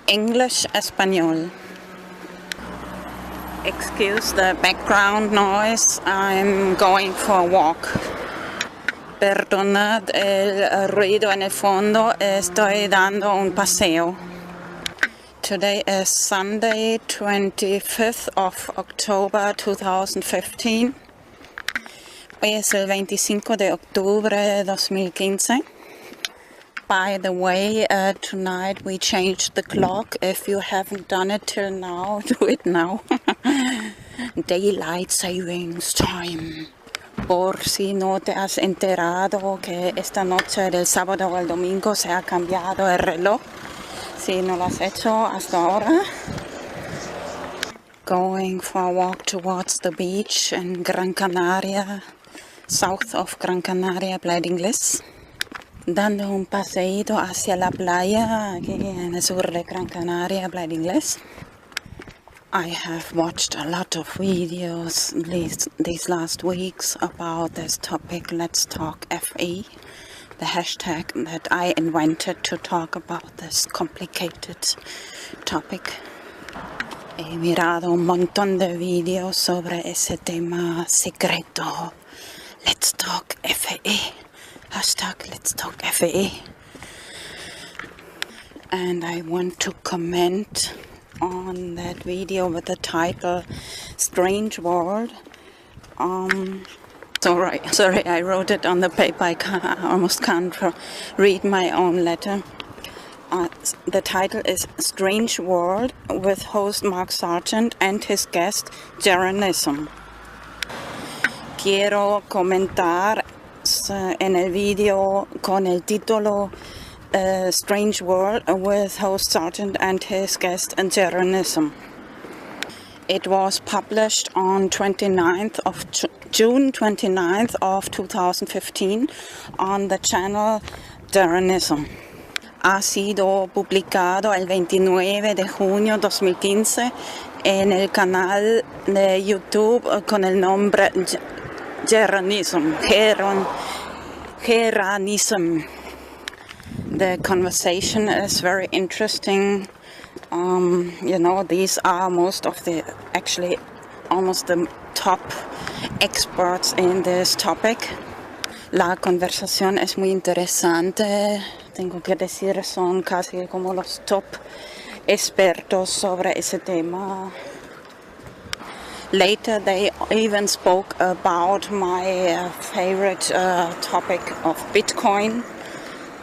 English Español. Excuse the background noise, I'm going for a walk. Perdonad el ruido en el fondo, estoy dando un paseo. Today is Sunday, 25th of October 2015. Hoy es el 25 de octubre 2015. By the way, tonight we changed the clock. If you haven't done it till now, do it now. Daylight Savings Time. Por si no te has enterado que esta noche del sábado al domingo se ha cambiado el reloj. Si no lo has hecho hasta ahora. Going for a walk towards the beach in Gran Canaria, south of Gran Canaria, Playa Inglés. Dando un paseíto hacia la playa aquí en el sur de Gran Canaria, Playa Inglés. I have watched a lot of videos these last weeks about this topic, Let's Talk FE, the hashtag that I invented to talk about this complicated topic. He mirado un montón de videos sobre ese tema secreto, Let's Talk FE. Hashtag Let's Talk FE. And I want to comment on that video with the title Strange World. Sorry, I wrote it on the paper. I almost can't read my own letter. The title is Strange World with host Mark Sargent and his guest Jeranism. Quiero comentar en el video con el título Strange World with host Sargent and his guest Jeranism. It was published on June 29th of 2015 on the channel Jeranism. Ha sido publicado el 29 de junio 2015 en el canal de YouTube con el nombre Jeranism. The conversation is very interesting. You know, these are almost the top experts in this topic. La conversación es muy interesante. Tengo que decir, son casi como los top expertos sobre ese tema. Later they even spoke about my favorite topic of Bitcoin.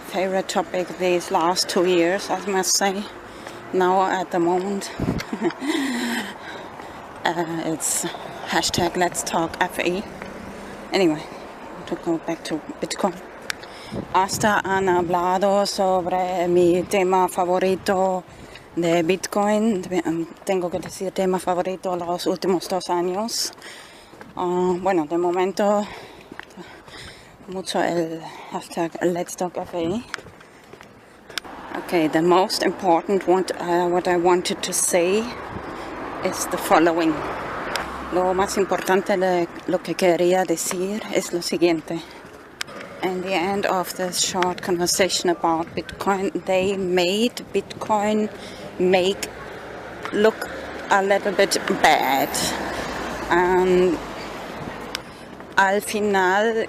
Favorite topic these last 2 years, I must say. Now at the moment it's hashtag Let's Talk FE. Anyway, to go back to Bitcoin. Hasta han hablado sobre mi tema favorito de Bitcoin. Tengo que decir tema favorito los últimos 2 años. Bueno, de momento mucho el hashtag Let's Talk FE. Okay, the most important what I wanted to say is the following. Lo más importante de lo que quería decir es lo siguiente. In the end of this short conversation about Bitcoin, they made Bitcoin look a little bit bad. And al final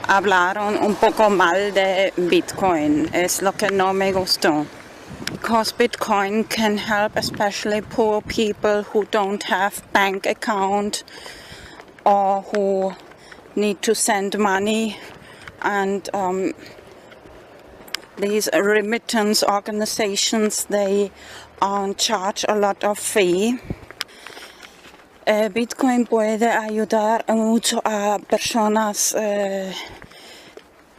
hablaron un poco mal de Bitcoin. Es lo que no me gustó. Because Bitcoin can help especially poor people who don't have bank account or who need to send money, and these remittance organizations, they charge a lot of fee. Bitcoin puede ayudar mucho a personas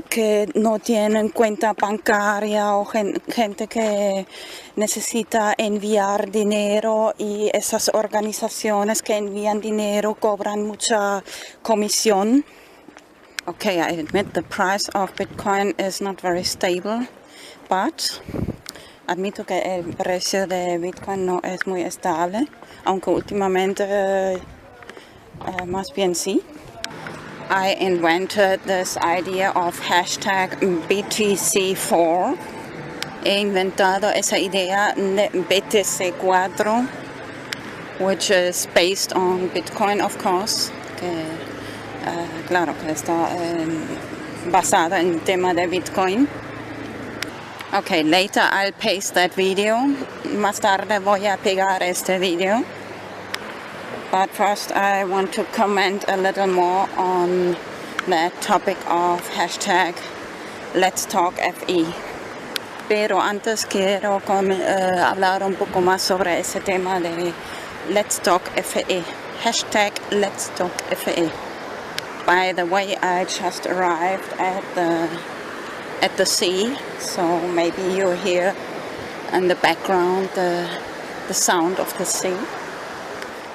que no tienen cuenta bancaria o gente que necesita enviar dinero, y esas organizaciones que envían dinero cobran mucha comisión. Okay, I admit the price of Bitcoin is not very stable, but admito que el precio de Bitcoin no es muy estable, aunque últimamente más bien sí. I invented this idea of hashtag BTC4. he inventado esa idea de BTC4, which is based on Bitcoin, of course, que claro que está basado en el tema de Bitcoin. Okay, later I'll paste that video. Más tarde voy a pegar este video. But first I want to comment a little more on the topic of hashtag Let's Talk FE. Pero antes quiero hablar un poco más sobre ese tema de Let's Talk FE. Hashtag Let's Talk FE. By the way, I just arrived at the sea, so maybe you hear in the background the sound of the sea.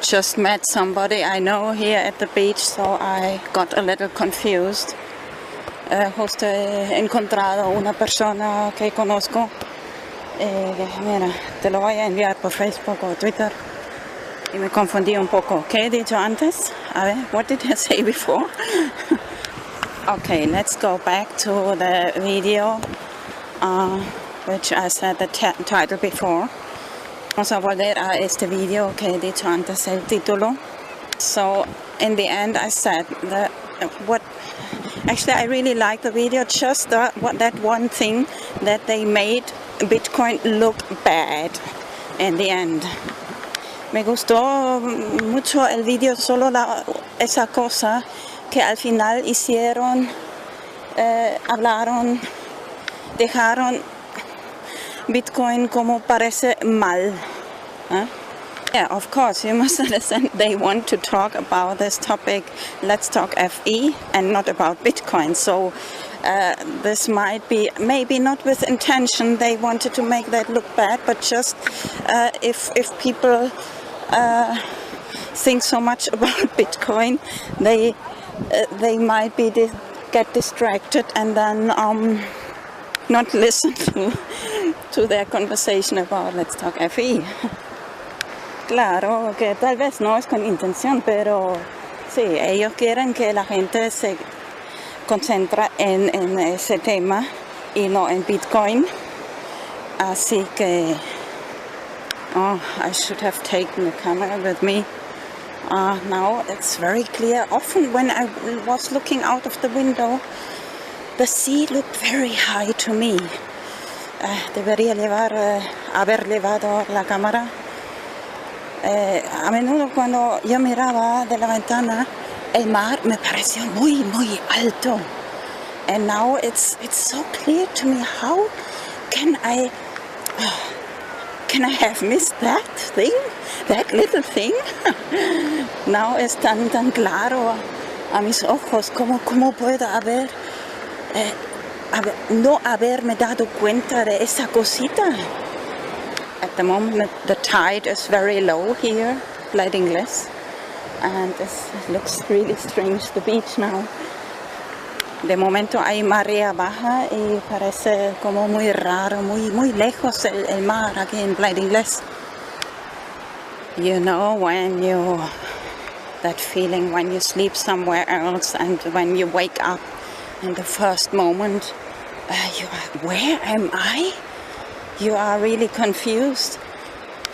Just met somebody I know here at the beach, so I got a little confused. Justo he encontrado una persona que conozco. Mira, te lo voy a enviar por Facebook o Twitter. Y me confundí un poco. ¿Qué he dicho antes? A ver, what did I say before? Okay, let's go back to the video, which I said the title before. Vamos a volver a este video que he dicho antes, el título. So, in the end, I said that actually, I really like the video, just that one thing that they made Bitcoin look bad in the end. Me gustó mucho el video, solo esa cosa que al final hicieron, hablaron, dejaron Bitcoin como parece mal. Yeah, of course, you must understand they want to talk about this topic, Let's Talk FE, and not about Bitcoin. So this might be, maybe not with intention, they wanted to make that look bad, but just if people think so much about Bitcoin, they might get distracted and then not listen to their conversation about Let's Talk FE. Claro que tal vez no es con intención, pero sí, ellos quieren que la gente se concentre en ese tema y no en Bitcoin. Así que, I should have taken the camera with me. Now it's very clear. Often when I was looking out of the window, the sea looked very high to me. Debería haber llevado la cámara. A menudo cuando yo miraba de la ventana, el mar me pareció muy, muy alto. And now it's so clear to me. How can I have missed that thing? That little thing? Now es tan claro a mis ojos. ¿Cómo puedo no haberme dado cuenta de esa cosita? At the moment the tide is very low here, Bleeding Less, and this looks really strange, the beach now. De momento hay marea baja y parece como muy raro, muy lejos el mar aquí en Bleeding Less. You know, that feeling when you sleep somewhere else and when you wake up in the first moment, you are, where am I? You are really confused.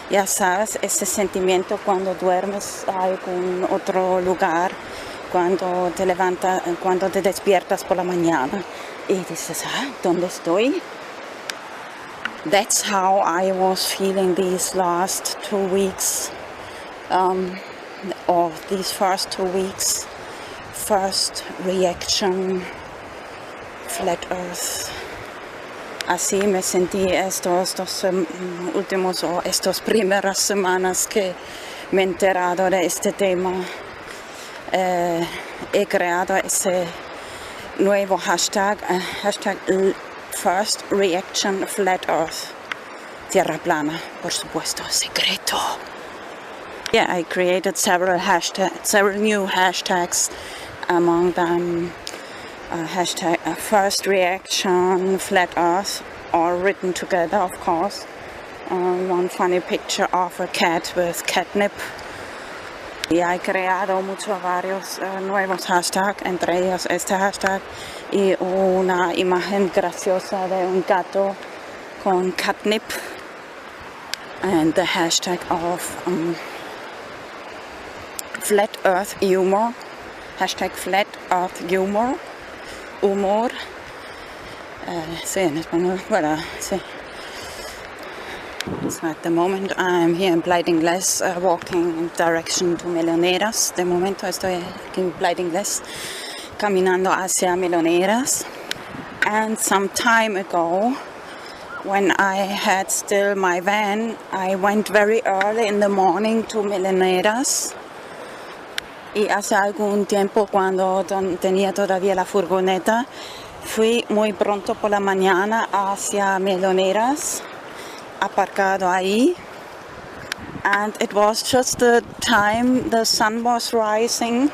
Ya sabes, ese sentimiento cuando duermes en otro lugar, cuando te despiertas por la mañana y dices, ¿dónde estoy? That's how I was feeling these last 2 weeks, or these first 2 weeks. First reaction, flat earth. Así me sentí estos primeras semanas que me he enterado de este tema. He creado ese nuevo hashtag First Reaction Flat Earth. Tierra Plana, por supuesto, secreto. Yeah, I created several new hashtags, among them hashtag First Reaction Flat Earth, all written together, of course. One funny picture of a cat with catnip. Y he creado varios nuevos hashtags, entre ellos este hashtag y una imagen graciosa de un gato con catnip and the hashtag of flat earth humor, hashtag flat earth humor, humor, sí, en español, voilà, sí. So at the moment I'm here in Playa del Inglés, walking in direction to Meloneras. De momento estoy aquí en Playa del Inglés, caminando hacia Meloneras. And some time ago, when I had still my van, I went very early in the morning to Meloneras. Y hace algún tiempo, cuando tenía todavía la furgoneta, fui muy pronto por la mañana hacia Meloneras, aparcado ahí, and it was just the time the sun was rising,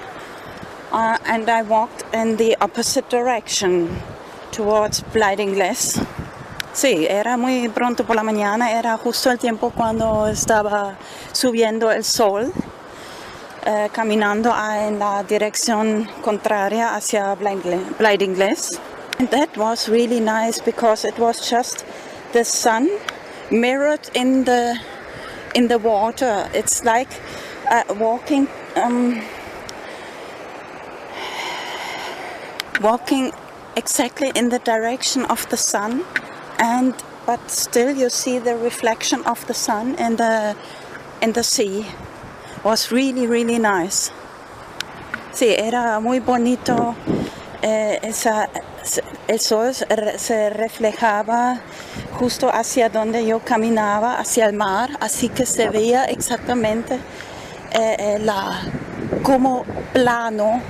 and I walked in the opposite direction towards Playa del Inglés. Sí, era muy pronto por la mañana, era justo el tiempo cuando estaba subiendo el sol, caminando en la dirección contraria hacia Playa del Inglés. And that was really nice because it was just the sun mirrored in the water. It's like walking exactly in the direction of the sun, but still you see the reflection of the sun in the sea. It was really, really nice. Sí, era muy bonito. El sol se reflejaba justo hacia donde yo caminaba, hacia el mar, así que se veía exactamente como plano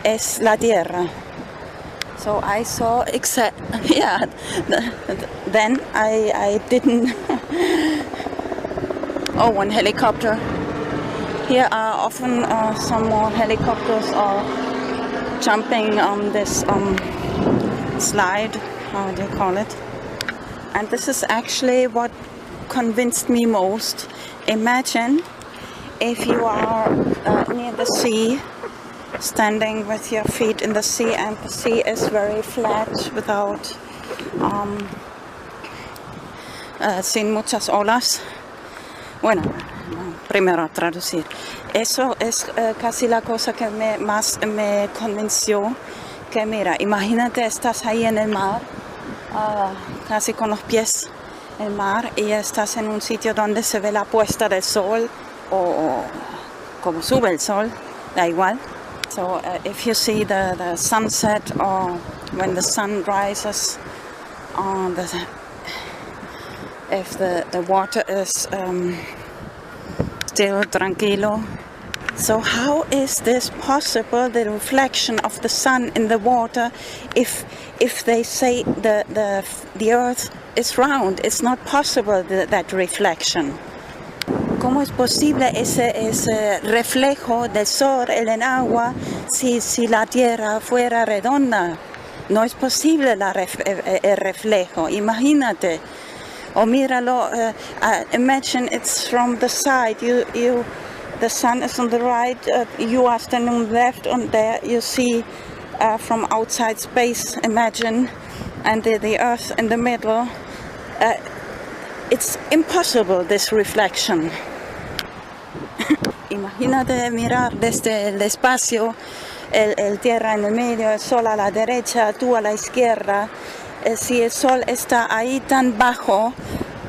es la Tierra. So I saw yeah. Then I didn't. Oh, one helicopter. Here are often some more helicopters jumping on this slide, how do you call it? And this is actually what convinced me most. Imagine if you are near the sea, standing with your feet in the sea, and the sea is very flat, without sin muchas olas. Bueno, primero traducir. Eso es casi la cosa que más me convenció. Que mira, imagínate, estás ahí en el mar, casi con los pies en el mar, y estás en un sitio donde se ve la puesta del sol, o como sube el sol, da igual. So if you see the sunset, or when the sun rises, if the water is still tranquilo. So how is this possible, the reflection of the sun in the water, if they say the earth is round? It's not possible, that reflection. ¿Cómo es posible ese reflejo del sol en el agua si la Tierra fuera redonda? No es posible el reflejo, imagínate. O míralo, imagine it's from the side, the sun is on the right, you are standing on the left, and there you see from outside space, imagine, and the earth in the middle. It's impossible, this reflection. Imagínate mirar desde el espacio, el Tierra en el medio, el sol a la derecha, tú a la izquierda. Si el sol está ahí tan bajo,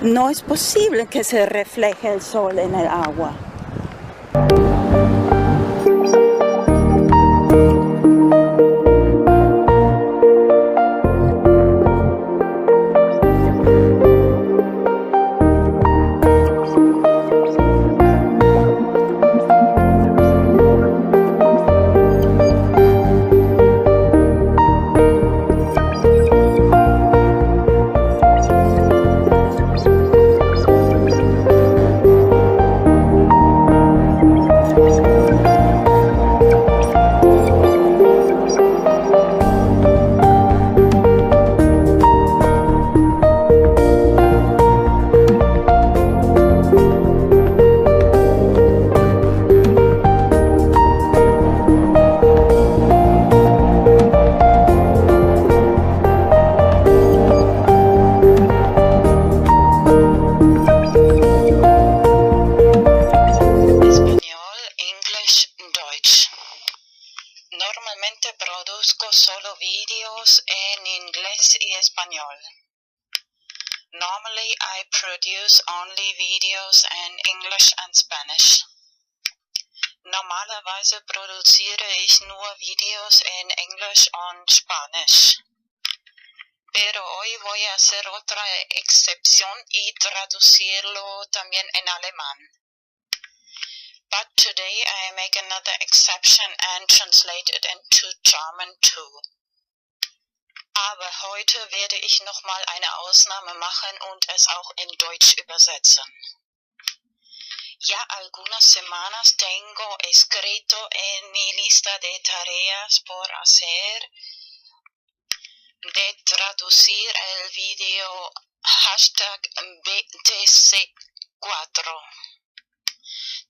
no es posible que se refleje el sol en el agua. I produce only videos in English and Spanish. Normalerweise produziere ich nur Videos en English und Spanish. Pero hoy voy a hacer otra excepción y traducirlo también en alemán. But today I make another exception and translate it into German too. Aber heute werde ich nochmal eine Ausnahme machen und es auch in Deutsch übersetzen. Ya algunas semanas tengo escrito en mi lista de tareas por hacer de traducir el video hashtag BTC4.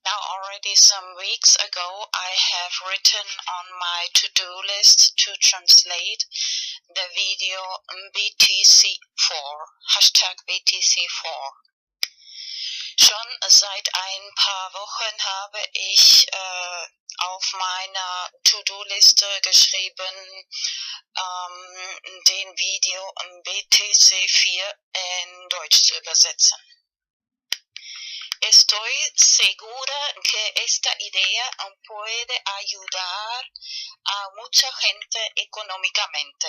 Now already some weeks ago I have written on my to-do list to translate the video BTC4, hashtag BTC4. Schon seit ein paar Wochen habe ich auf meiner To-Do-Liste geschrieben, den Video BTC4 in Deutsch zu übersetzen. Estoy segura que esta idea puede ayudar a mucha gente económicamente.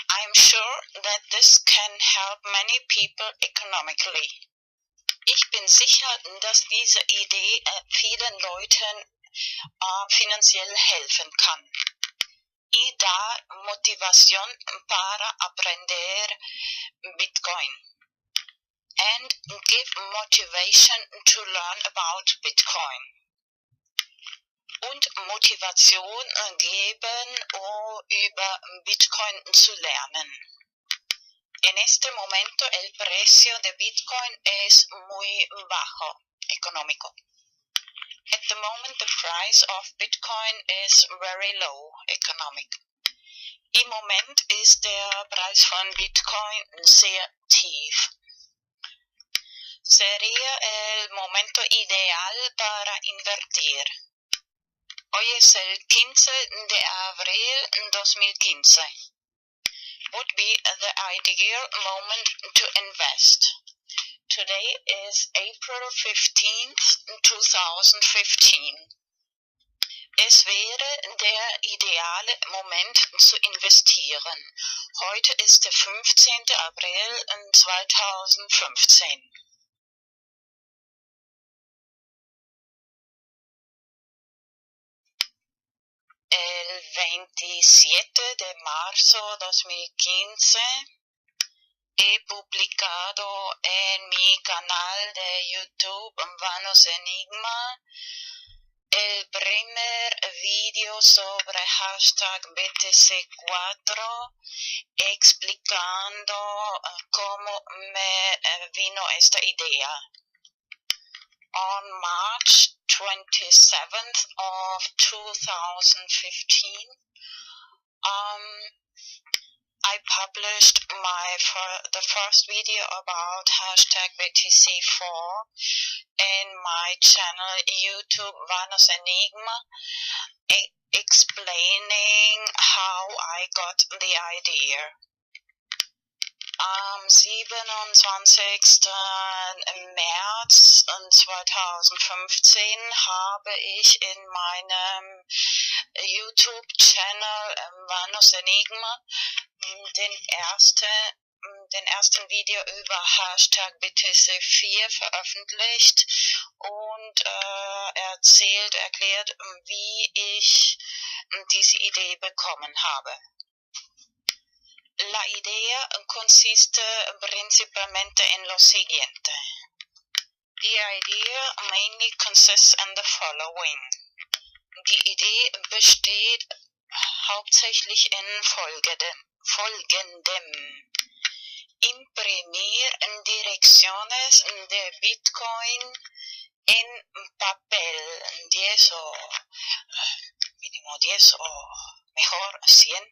I'm sure that this can help many people economically. Ich bin sicher, dass diese Idee vielen Leuten finanziell helfen kann. Y da motivación para aprender Bitcoin. And give motivation to learn about Bitcoin. Und Motivation geben, um über Bitcoin zu lernen. En este momento el precio de Bitcoin es muy bajo, económico. At the moment the price of Bitcoin is very low, economic. Im Moment ist der Preis von Bitcoin sehr tief. Sería el momento ideal para invertir. Hoy es el 15 de abril 2015. Would be the ideal moment to invest. Today is April 15th, 2015. Es wäre der ideale Moment zu investieren. Heute ist der 15. April 2015. El 27 de marzo 2015 he publicado en mi canal de YouTube Vanos Enigma el primer video sobre hashtag BTC4 explicando cómo me vino esta idea. On March 27th of 2015, I published the first video about hashtag BTC4 in my channel YouTube Vanos Enigma, explaining how I got the idea. Am 27. März 2015 habe ich in meinem YouTube-Channel Vanos Enigma den ersten Video über Hashtag BTC4 veröffentlicht und erklärt, wie ich diese Idee bekommen habe. La idea consiste principalmente en lo siguiente. The idea mainly consists in the following. Die Idee besteht hauptsächlich in folgendem. Imprimir direcciones de Bitcoin en papel, 10 o mínimo 10 o mejor 100.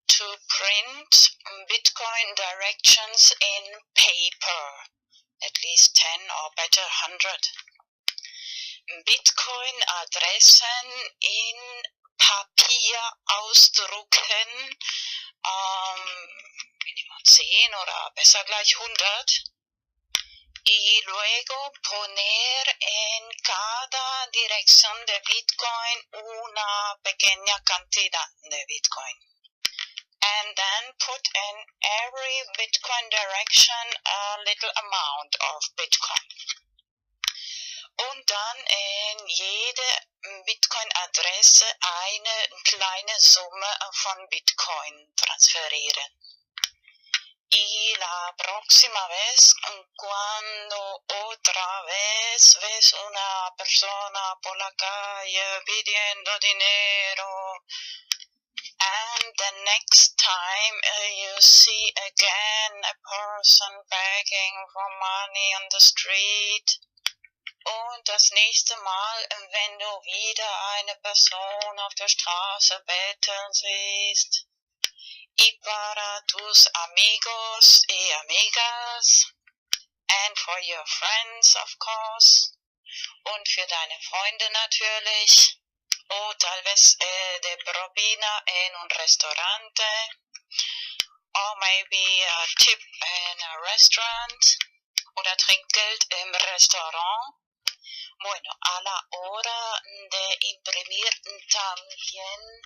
To print Bitcoin directions in paper, at least 10 or better 100. Bitcoin Adressen in Papier ausdrucken, mínimo 10 oder besser gleich 100, y luego poner en cada dirección de Bitcoin una pequeña cantidad de Bitcoin. And then put in every Bitcoin direction a little amount of Bitcoin. Und dann in jede Bitcoin-Adresse eine kleine Summe von Bitcoin transferieren. Y la próxima vez, cuando otra vez ves una persona por la calle pidiendo dinero, and the next time you see again a person begging for money on the street, und das nächste Mal, wenn du wieder eine Person auf der Straße betteln siehst, y para tus amigos y amigas, and for your friends of course, und für deine Freunde natürlich, o tal vez de propina en un restaurante, or maybe a tip in a restaurant, oder Trinkgeld im Restaurant. Bueno, a la hora de imprimir también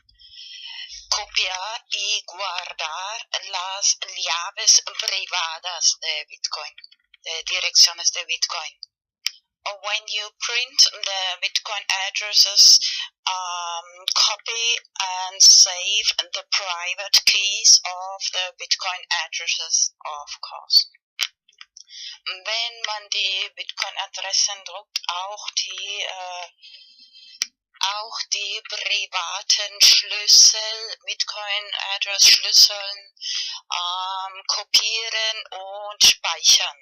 copiar y guardar las llaves privadas de Bitcoin, de direcciones de Bitcoin. When you print the Bitcoin addresses, copy and save the private keys of the Bitcoin addresses, of course. Wenn man die Bitcoin-Adressen druckt, auch die privaten Schlüssel, Bitcoin-Address-Schlüsseln kopieren und speichern.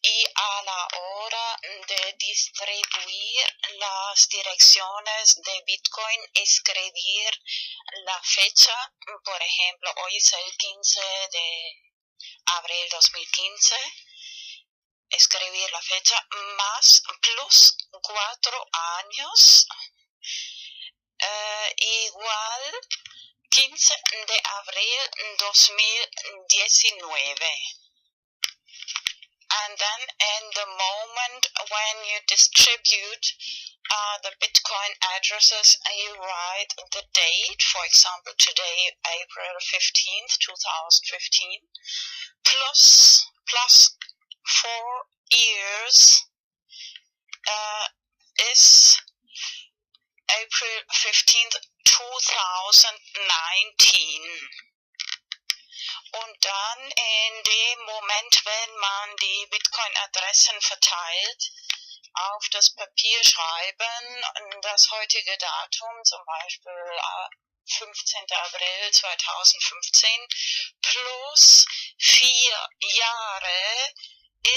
Y a la hora de distribuir las direcciones de Bitcoin, escribir la fecha, por ejemplo, hoy es el 15 de abril 2015, escribir la fecha más plus 4 años, igual 15 de abril 2019. And then in the moment when you distribute the Bitcoin addresses, you write the date, for example today, April 15th, 2015, plus 4 years is April 15th, 2019. Und dann in dem Moment, wenn man die Bitcoin-Adressen verteilt, auf das Papier schreiben, das heutige Datum, zum Beispiel 15. April 2015, plus 4 Jahre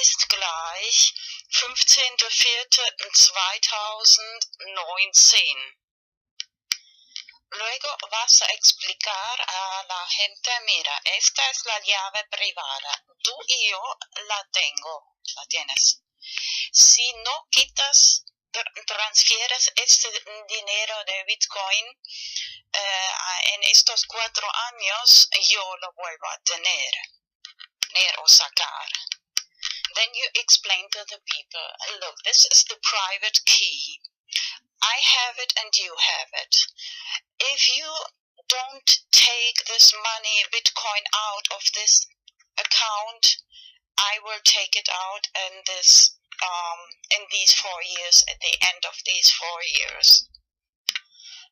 ist gleich 15.04.2019. Luego vas a explicar a la gente, mira, esta es la llave privada, tú y yo la tienes. Si no quitas, transfieres este dinero de Bitcoin en estos 4 años, yo lo vuelvo a tener o sacar. Then you explain to the people, look, this is the private key. I have it and you have it. If you don't take this money, Bitcoin, out of this account, I will take it out in these 4 years, at the end of these 4 years.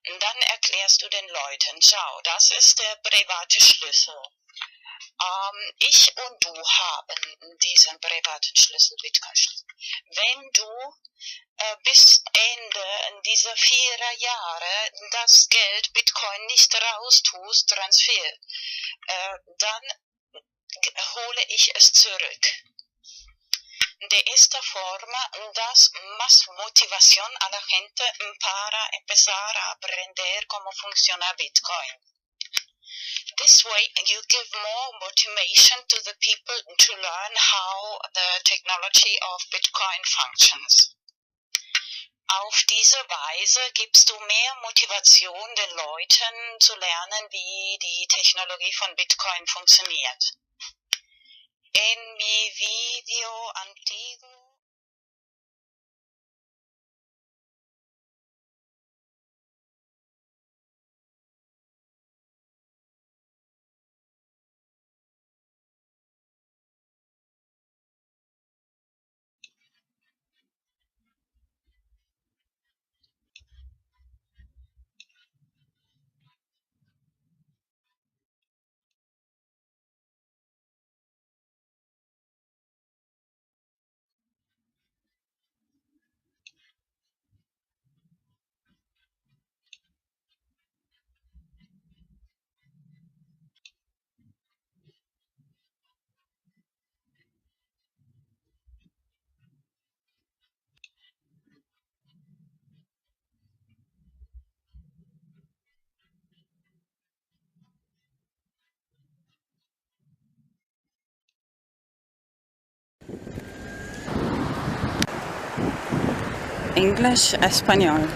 Und dann erklärst du den Leuten, schau, das ist der private Schlüssel. Ich und du haben diesen privaten Schlüssel, Bitcoin-Schlüssel. Wenn du bis Ende dieser 4 Jahre das Geld Bitcoin nicht raustust, dann hole ich es zurück. De esta forma das más motivación a la gente para empezar a aprender cómo funciona Bitcoin. This way you give more motivation to the people to learn how the technology of Bitcoin functions. Auf diese Weise gibst du mehr Motivation den Leuten zu lernen, wie die Technologie von Bitcoin funktioniert. En mi video antiguo English, Espanol.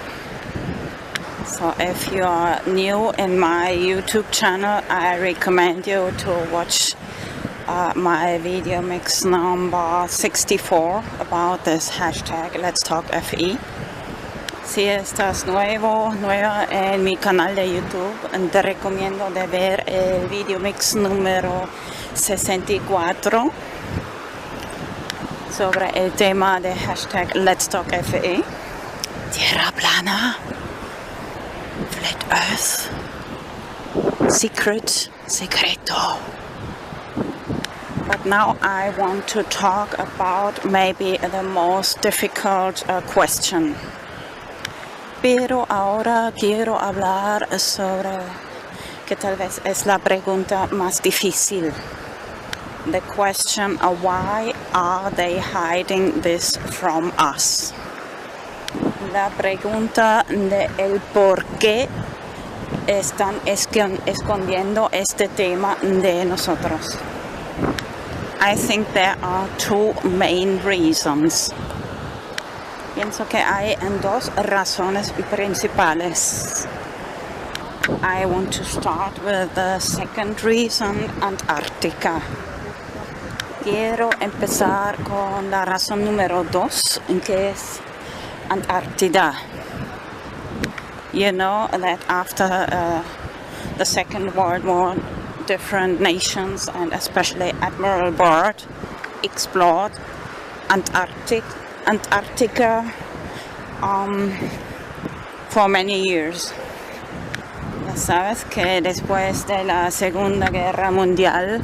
So if you are new in my YouTube channel, I recommend you to watch my video mix number 64 about this hashtag Let's Talk FE. Si estás nueva en mi canal de YouTube, te recomiendo de ver el video mix número 64 sobre el tema de hashtag Let's Talk FE. Tierra plana, flat earth, secreto. But now I want to talk about maybe the most difficult question. Pero ahora quiero hablar sobre que tal vez es la pregunta más difícil. The question of why are they hiding this from us? La pregunta de el por qué están escondiendo este tema de nosotros. I think there are two main reasons. Pienso que hay dos razones principales. I want to start with the second reason, Antarctica. Quiero empezar con la razón número 2, que es Antártida. You know that after the Second World War, different nations and especially Admiral Byrd explored Antarctica for many years. Ya sabes que después de la Segunda Guerra Mundial,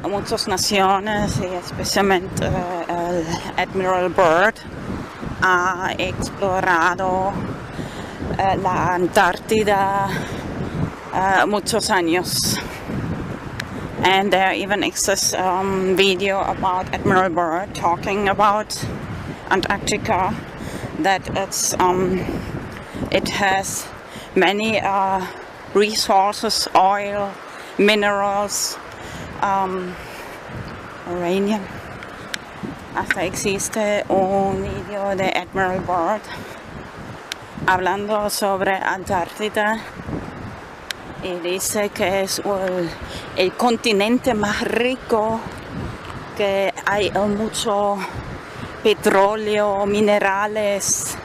muchas naciones y especialmente el Admiral Byrd ha explorado la Antártida muchos años. And there even exists video about Admiral Byrd talking about Antarctica, that it has many resources, oil, minerals, uranium. Hasta existe un video de Admiral Byrd hablando sobre Antártida y dice que es el continente más rico, que hay mucho petróleo, minerales.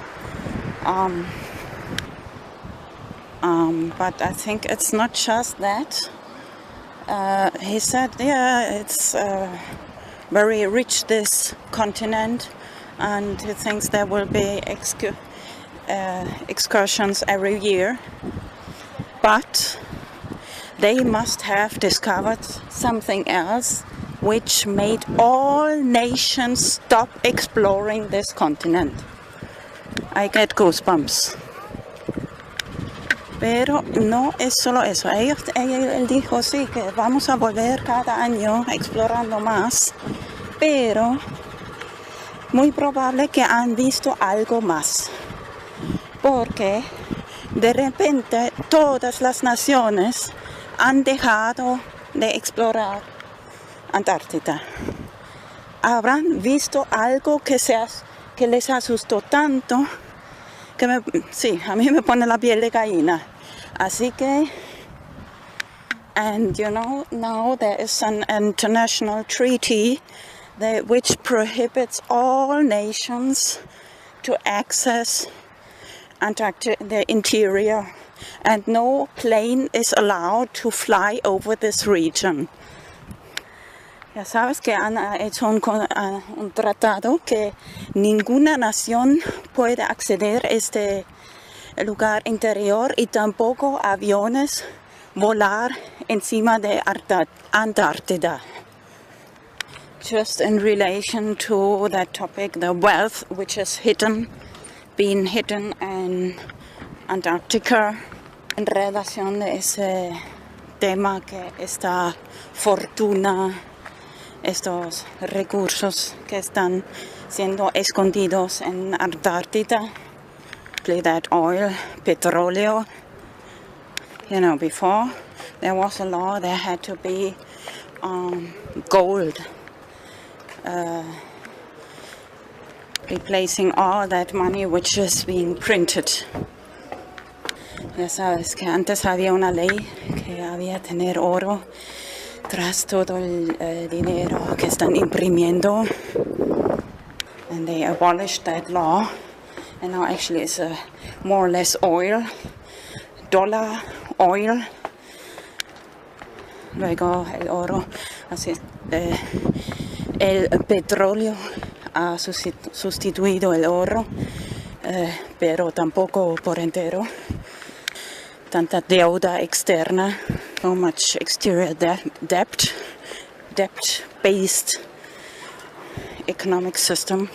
But I think it's not just that. He said, yeah, it's very rich, this continent, and he thinks there will be excursions every year. But they must have discovered something else which made all nations stop exploring this continent. I get goosebumps. Pero no es solo eso. Él dijo, sí, que vamos a volver cada año explorando más, pero muy probable que han visto algo más. Porque de repente todas las naciones han dejado de explorar Antártida. Habrán visto algo que les asustó tanto sí, a mí me pone la piel de gallina. Así que, and you know, now there is an international treaty which prohibits all nations to access Antarctica, the interior, and no plane is allowed to fly over this region. Ya sabes que han hecho un tratado que ninguna nación puede acceder a este lugar interior y tampoco aviones volar encima de Antártida. Just in relation to that topic, the wealth which is being hidden in Antarctica, en relación a ese tema que esta fortuna, estos recursos que están siendo escondidos en Antártida, that oil, petróleo. You know, before there was a law, there had to be gold, replacing all that money which is being printed. Ya sabes que antes había una ley que había tener oro tras todo el dinero que están imprimiendo, and they abolished that law, and now actually it's more or less oil, dollar, oil, luego el oro, así el petróleo ha sustituido el oro, pero tampoco por entero. Tanta deuda externa, so much exterior debt-based economic system,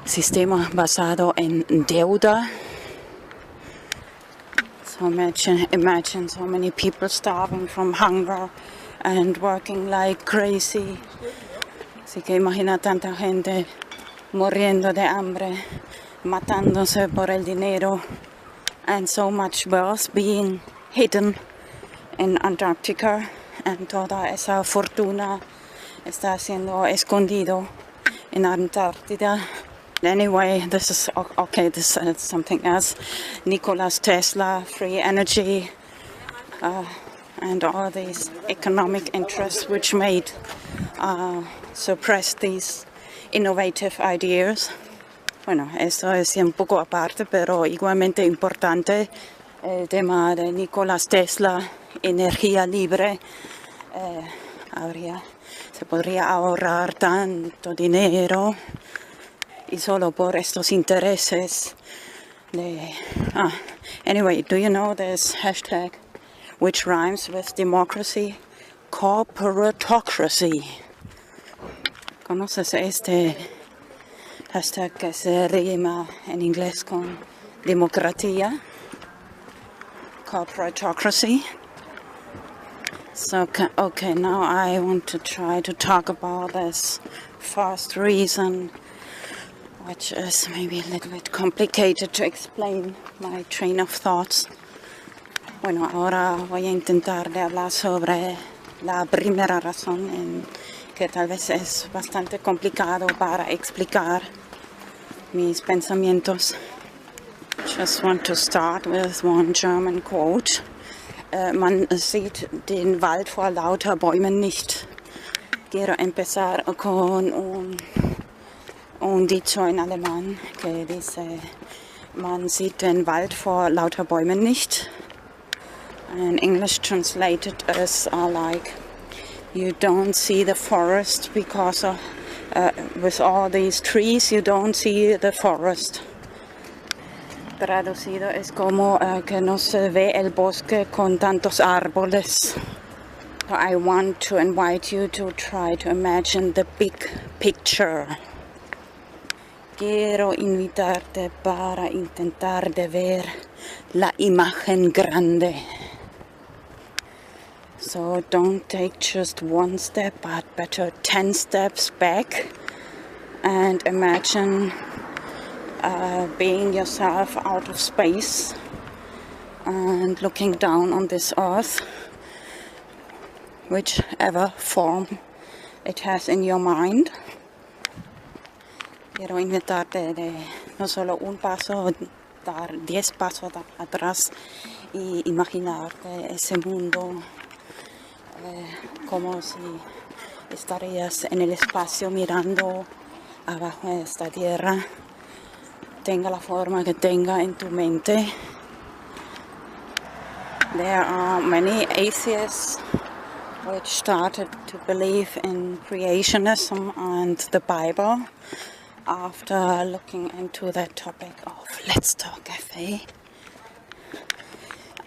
sistema basado en deuda. So imagine so many people starving from hunger and working like crazy. Así que imagina tanta gente muriendo de hambre, matándose por el dinero, and so much wealth being hidden in Antarctica, and toda esa fortuna está siendo escondido en Antártida. Anyway, this is okay. This is something else. Nikola Tesla, free energy, and all these economic interests which made suppress these innovative ideas. Bueno, esto es un poco aparte, pero igualmente importante. El tema de Nikola Tesla, energía libre, se podría ahorrar tanto dinero y solo por estos intereses de... Anyway, do you know this hashtag which rhymes with democracy? Corporatocracy. ¿Conoces este hashtag que se rima en inglés con democracia? Corporatocracy. So, okay, now I want to try to talk about this first reason, which is maybe a little bit complicated to explain my train of thoughts. Bueno, ahora voy a intentar de hablar sobre la primera razón, que tal vez es bastante complicado para explicar mis pensamientos. Just want to start with one German quote. Man sieht den Wald vor lauter Bäumen nicht. Quiero empezar con un dicho en alemán que dice: Man sieht den Wald vor lauter Bäumen nicht. And English translated as like, you don't see the forest because of, with all these trees, you don't see the forest. Traducido es como que no se ve el bosque con tantos árboles. So I want to invite you to try to imagine the big picture. Quiero invitarte para intentar de ver la imagen grande. So don't take just one step, but better 10 steps back and imagine being yourself out of space and looking down on this earth, whichever form it has in your mind. Quiero invitarte de no solo un paso, dar 10 pasos atrás y imaginarte ese mundo como si estarías en el espacio mirando abajo de esta tierra, tenga la forma que tenga en tu mente. There are many atheists which started to believe in creationism and the Bible after looking into that topic of Let's Talk Cafe.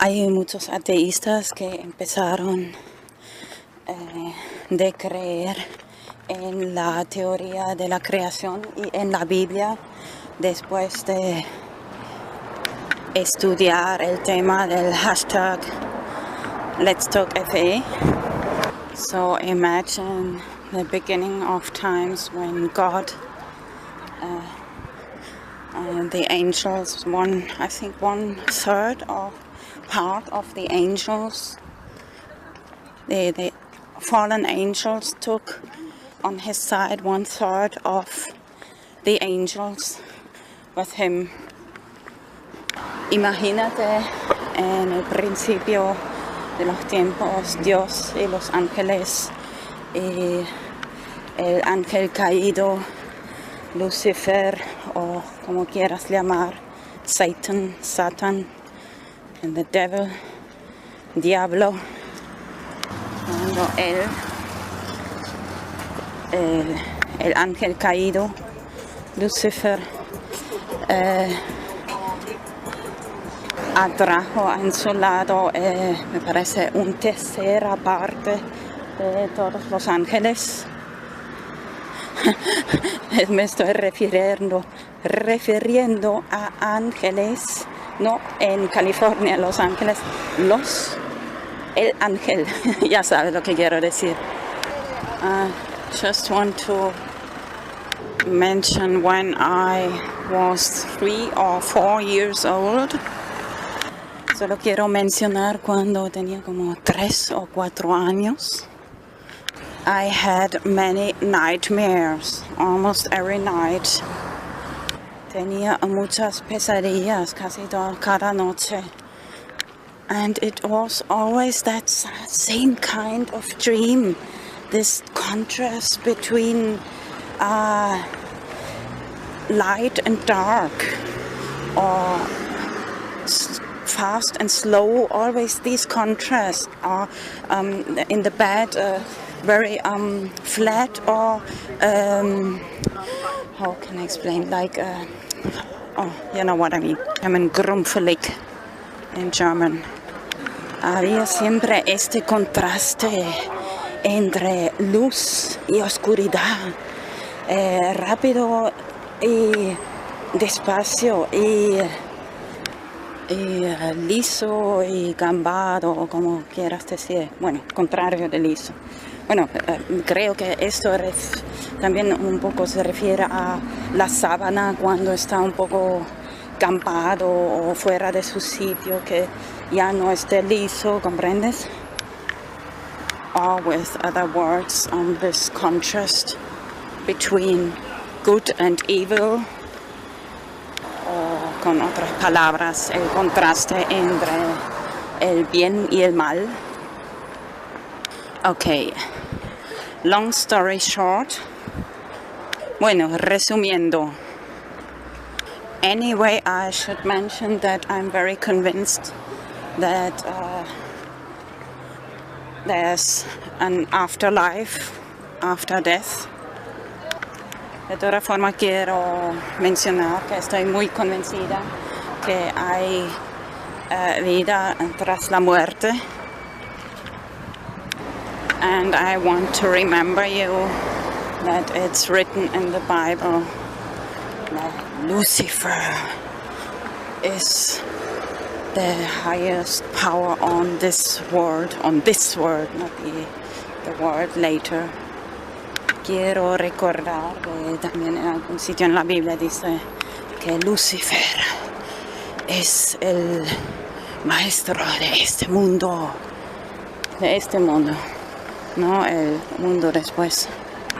Hay muchos ateístas que empezaron de creer en la teoría de la creación y en la Biblia después de estudiar el tema del hashtag Let's Talk FA. So imagine the beginning of times when God the angels, I think 1/3 of part of the angels, the fallen angels took on his side 1/3 of the angels with him. Imagínate en el principio de los tiempos, Dios y los ángeles y el ángel caído, Lucifer, o como quieras llamar, Satan, and the devil, diablo. Cuando el ángel caído, Lucifer, atrajo en su lado, me parece, una tercera parte de todos los ángeles. Me estoy refiriendo a ángeles, no en California, Los Ángeles, el ángel, ya sabes lo que quiero decir. Just want to mention when I was 3 or 4 years old. Solo quiero mencionar cuando tenía como 3 o 4 años. I had many nightmares, almost every night. Tenía muchas pesadillas casi cada noche. And it was always that same kind of dream. This contrast between light and dark, or fast and slow, always these contrasts are in the bed very flat, or how can I explain, like oh, you know what I mean, I mean grumpelig in German. Había siempre este contraste entre luz y oscuridad, rápido y despacio, y liso y gambado, como quieras decir, bueno, contrario de liso. Bueno, creo que esto también un poco se refiere a la sábana cuando está un poco gambado o fuera de su sitio, que ya no esté liso, ¿comprendes? Or with other words, this contrast between good and evil, o con otras palabras, el contraste entre el bien y el mal. Okay, long story short. Bueno, resumiendo. Anyway, I should mention that I'm very convinced that there's an afterlife, after death. De todas formas, quiero mencionar que estoy muy convencida que hay vida tras la muerte. And I want to remember you that it's written in the Bible that Lucifer is the highest power on this world, not the world later. Quiero recordar que también en algún sitio en la Biblia dice que Lucifer es el maestro de este mundo, no el mundo después.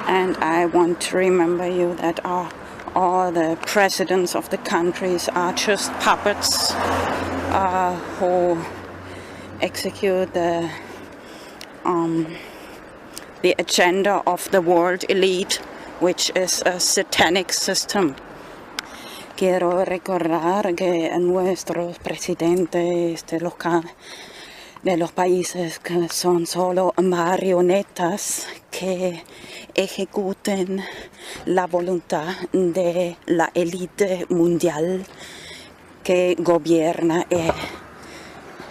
And I want to remember you that all the presidents of the countries are just puppets who execute the agenda of the world elite, which is a satanic system. Quiero recordar que nuestros presidentes de los países que son solo marionetas que ejecuten la voluntad de la élite mundial que gobierna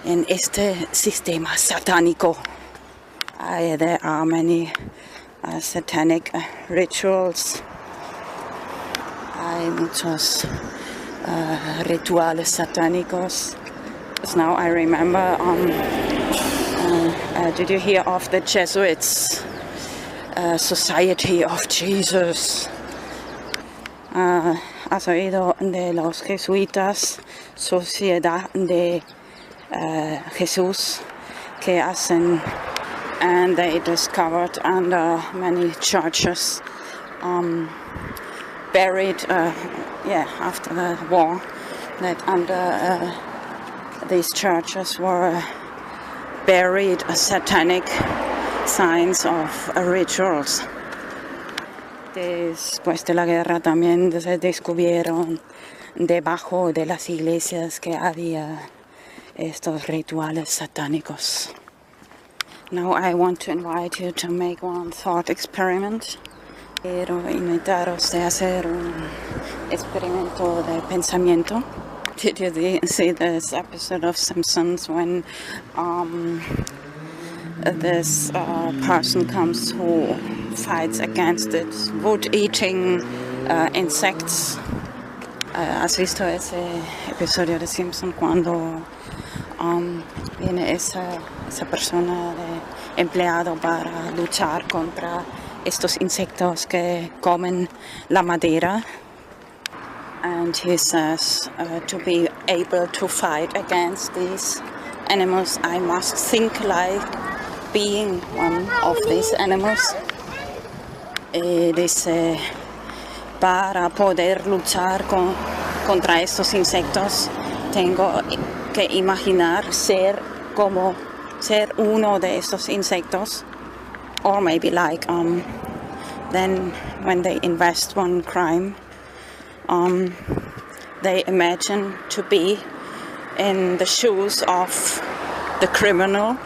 en este sistema satánico. There are many satanic rituals. Hay muchos rituales satánicos. Now I remember, did you hear of the Jesuits, Society of Jesus? ¿Has oído de los jesuitas, Sociedad de Jesús, que hacen, and they discovered under many churches, buried, after the war, that under these churches were buried satanic signs of rituals. Después de la guerra también se descubrieron debajo de las iglesias que había estos rituales satánicos. Now I want to invite you to make one thought experiment. Quiero invitaros a hacer un experimento de pensamiento. Did you see this episode of Simpsons when this person comes who fights against it, wood-eating insects? ¿Has visto ese episodio de Simpsons cuando viene esa persona de empleado para luchar contra estos insectos que comen la madera? And he says, to be able to fight against these animals, I must think like being one of these animals. Dice, para poder luchar contra estos insectos, tengo que imaginar ser uno de estos insectos. Or maybe like, then when they invest one crime, they imagine to be in the shoes of the criminal,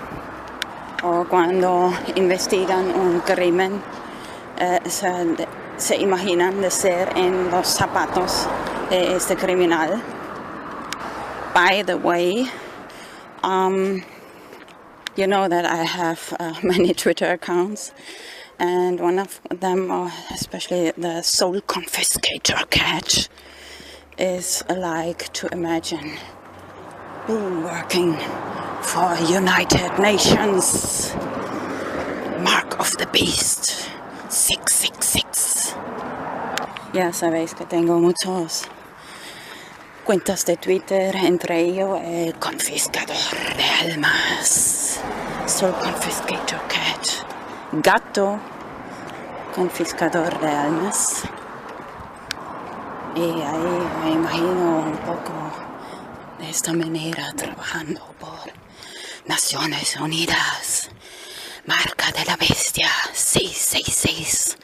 o cuando investigan un crimen se imaginan de ser en los zapatos de este criminal. By the way, you know that I have many Twitter accounts, and one of them, especially the Soul Confiscator cat, is like to imagine being working for United Nations, Mark of the Beast, 666. Ya sabéis que tengo muchos cuentas de Twitter, entre ellos el confiscador de almas, Soul Confiscator cat, gato confiscador de almas. Y ahí me imagino un poco de esta manera trabajando por Naciones Unidas, marca de la bestia 666,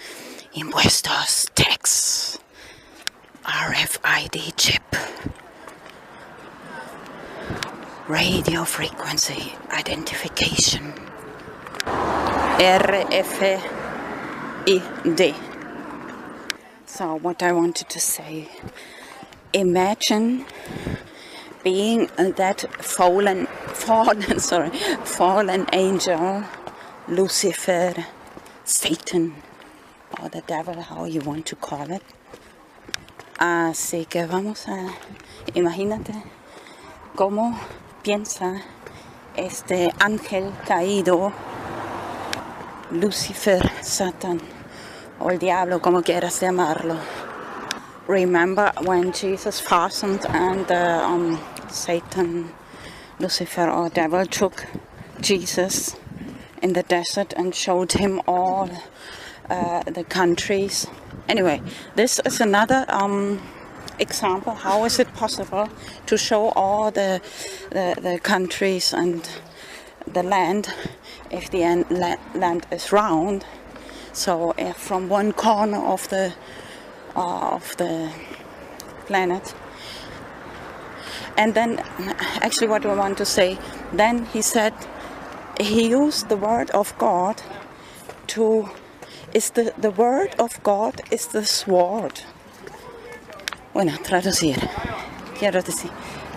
impuestos, tax, RFID chip, radio frequency identification, RFID. So what I wanted to say, imagine being that fallen angel, Lucifer, Satan, or the devil, how you want to call it. Así que vamos a, imagínate cómo piensa este ángel caído, Lucifer, Satan, o el diablo, como quieras llamarlo. Remember when Jesus fastened and Satan, Lucifer or devil took Jesus in the desert and showed him all the countries. Anyway, this is another example. How is it possible to show all the countries and the land if the land is round? So from one corner of the planet. And then, actually, what I want to say, then he said he used the word of God to. The word of God is the sword. Bueno, traducir. Quiero decir.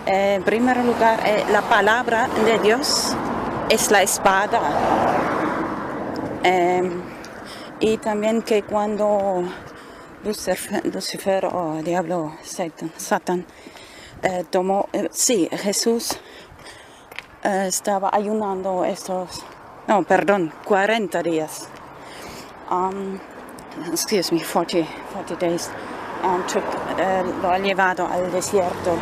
En primer lugar, la palabra de Dios es la espada. Y también que cuando Lucifer o diablo, Satan, tomó, sí, Jesús estaba ayunando 40 días. 40 days. Lo ha llevado al desierto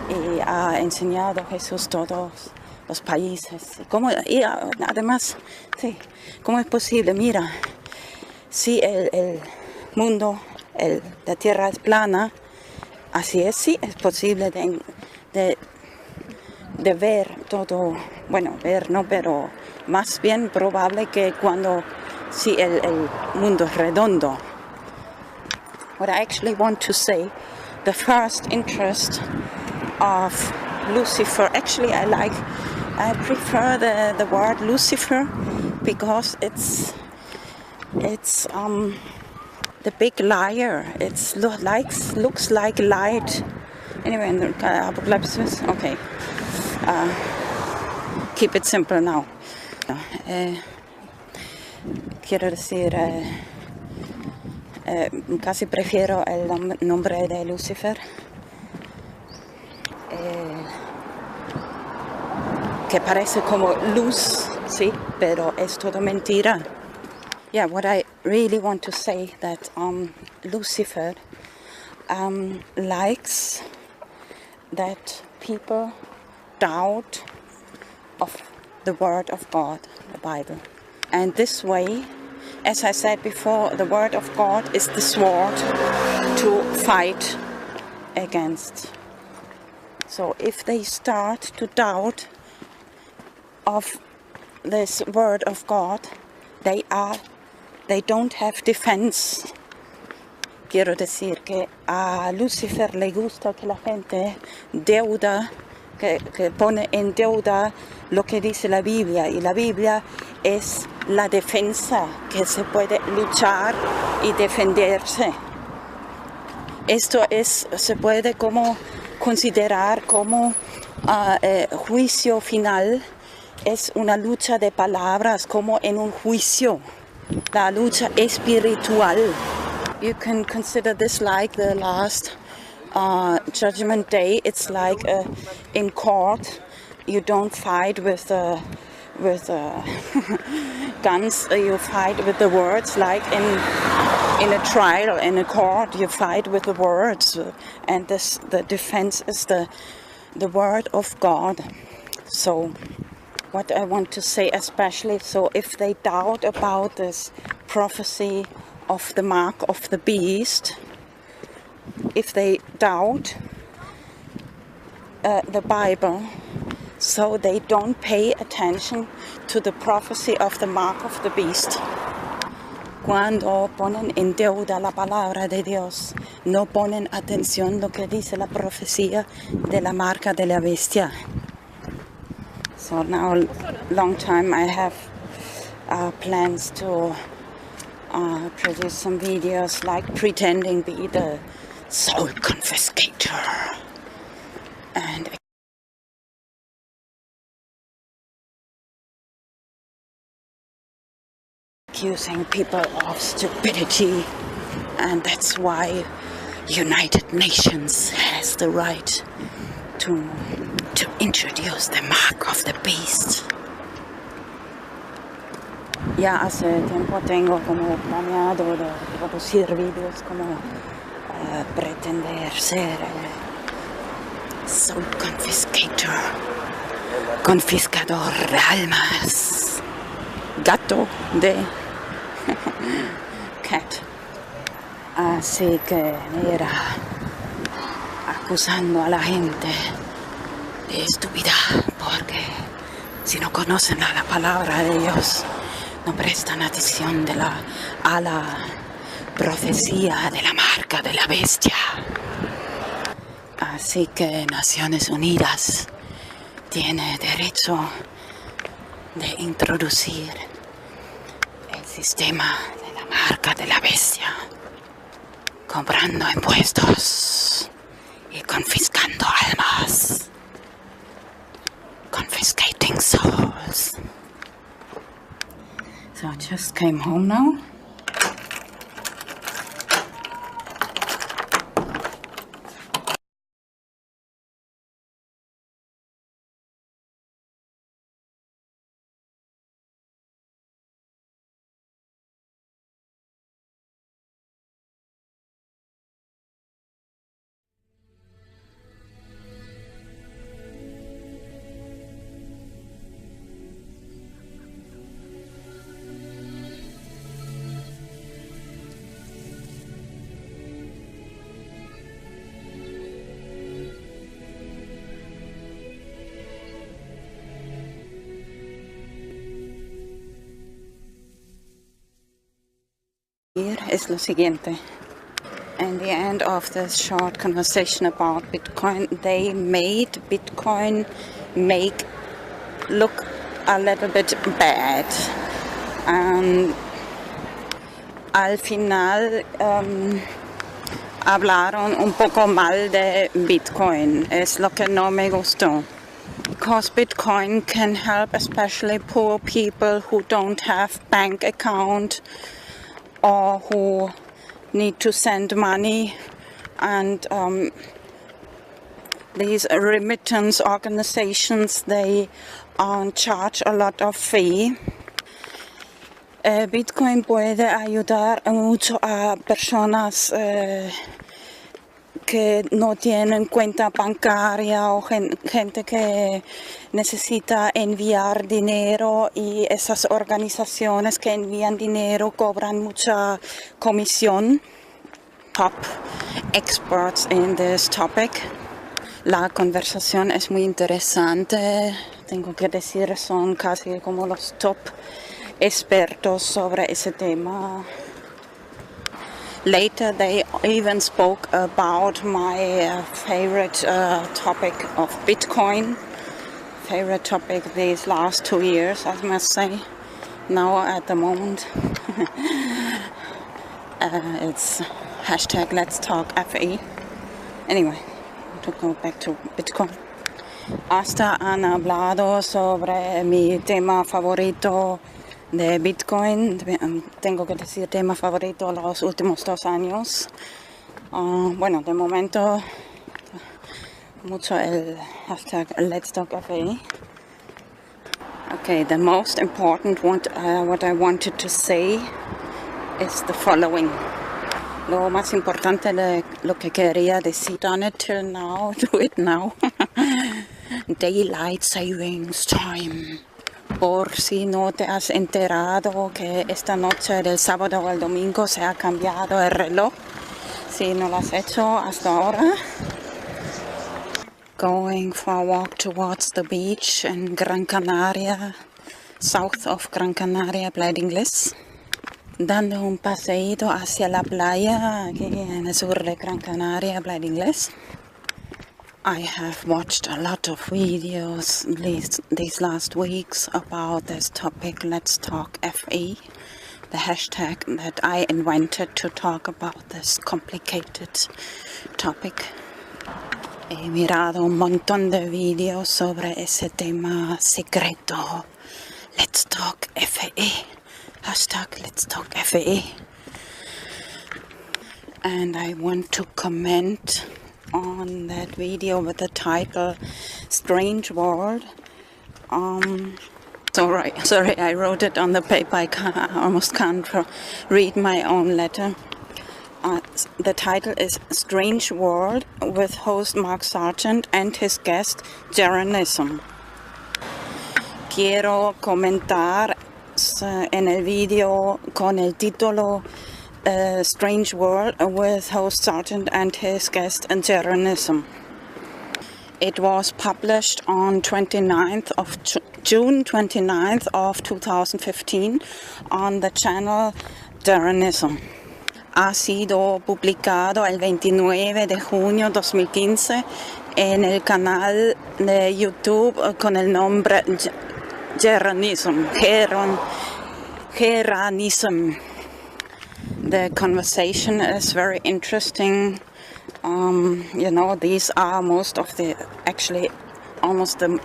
y ha enseñado a Jesús todos los países. Y además, sí, ¿cómo es posible? Mira, si el mundo, la Tierra es plana, así es, sí, es posible de ver todo, bueno, ver no, pero más bien probable que cuando si el mundo es redondo. What I actually want to say, the first interest of Lucifer, actually I prefer the word Lucifer because it's the big liar. It looks like light. Anyway, in the Apocalypse, okay. Keep it simple now. Quiero decir, casi prefiero el nombre de Lucifer, que parece como luz, sí, pero es todo mentira. Yeah, what I really want to say that Lucifer likes that people doubt of the word of God, the Bible. And this way, as I said before, the word of God is the sword to fight against. So if they start to doubt of this word of God, they don't have defense. Quiero decir que a Lucifer le gusta que la gente que pone en deuda lo que dice la Biblia, y la Biblia es la defensa, que se puede luchar y defenderse. Esto se puede como considerar como juicio final, es una lucha de palabras como en un juicio, la lucha espiritual. You can consider this like the last Judgment Day. It's like in court. You don't fight with guns. You fight with the words. Like in a trial, in a court, you fight with the words, and the defense is the word of God. So, what I want to say, especially, so if they doubt about this prophecy of the mark of the beast, if they doubt the Bible, so they don't pay attention to the prophecy of the mark of the beast. Cuando ponen en deuda la palabra de Dios, no ponen atención lo que dice la profecía de la marca de la bestia. So now, long time I have plans to produce some videos like pretending be the soul confiscator and accusing people of stupidity, and that's why United Nations has the right to introduce the mark of the beast. Ya hace tiempo tengo como planeado de producir vídeos como pretender ser soul confiscator, confiscador de almas, gato de cat. Así que mira, acusando a la gente de estúpida, porque si no conocen la palabra de Dios, no prestan atención a la profecía de la marca de la bestia. Así que Naciones Unidas tiene derecho de introducir el sistema de la marca de la bestia, cobrando impuestos y confiscando almas. Confiscating souls. So I just came home now. Here es lo siguiente. And the end of this short conversation about Bitcoin, they made Bitcoin look a little bit bad. Al final hablaron un poco mal de Bitcoin. Es lo que no me gustó. Because Bitcoin can help especially poor people who don't have bank account or who need to send money, and these remittance organizations, they charge a lot of fee. Bitcoin puede ayudar mucho a personas que no tienen cuenta bancaria o gente que necesita enviar dinero, y esas organizaciones que envían dinero cobran mucha comisión. Top experts in this topic. La conversación es muy interesante. Tengo que decir, son casi como los top expertos sobre ese tema. Later they even spoke about my favorite topic of Bitcoin. Favorite topic these last 2 years, I must say. Now at the moment it's hashtag Let's Talk FE. Anyway, to go back to Bitcoin. Hasta han hablado sobre mi tema favorito de Bitcoin. Tengo que decir tema favorito los últimos 2 años. Bueno, de momento mucho el hashtag Let's Talk FE. Okay, the most important one, what I wanted to say is the following. Lo más importante de lo que quería decir. Done it till now, do it now. Daylight savings time. Por si no te has enterado que esta noche del sábado o el domingo se ha cambiado el reloj. Si no lo has hecho hasta ahora. Going for a walk towards the beach in Gran Canaria, south of Gran Canaria, Playa de Inglés. Dando un paseíto hacia la playa aquí en el sur de Gran Canaria, Playa de Inglés. I have watched a lot of videos these last weeks about this topic, Let's Talk FE, the hashtag that I invented to talk about this complicated topic. He mirado un montón de videos sobre ese tema secreto, Let's Talk FE, hashtag Let's Talk FE. And I want to comment on that video with the title Strange World. Sorry, I wrote it on the paper. I almost can't read my own letter. The title is Strange World, with host Mark Sargent and his guest Jeranism. Quiero comentar en el video con el título A Strange World with host Sergeant and his guest Tierra. It was published on 29th of June 29th of 2015 on the channel Tierra. Ha sido publicado el 29 de junio 2015 en el canal de YouTube con el nombre Geranism. The conversation is very interesting. You know, these are most of the, actually almost the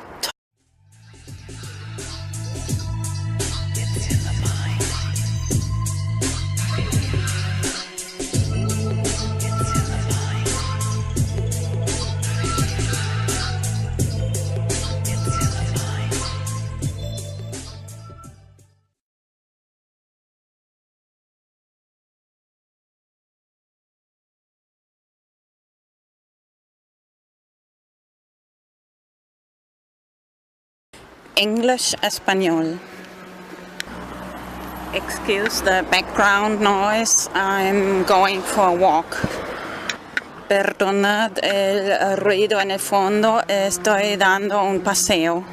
English Español. Excuse the background noise, I'm going for a walk. Perdonad el ruido en el fondo, estoy dando un paseo.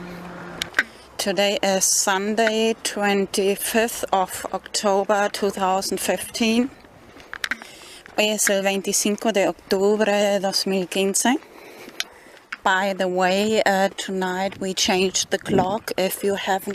Today is Sunday, 25th of October 2015. Hoy es el 25 de octubre de 2015. By the way, tonight we changed the clock. If you haven't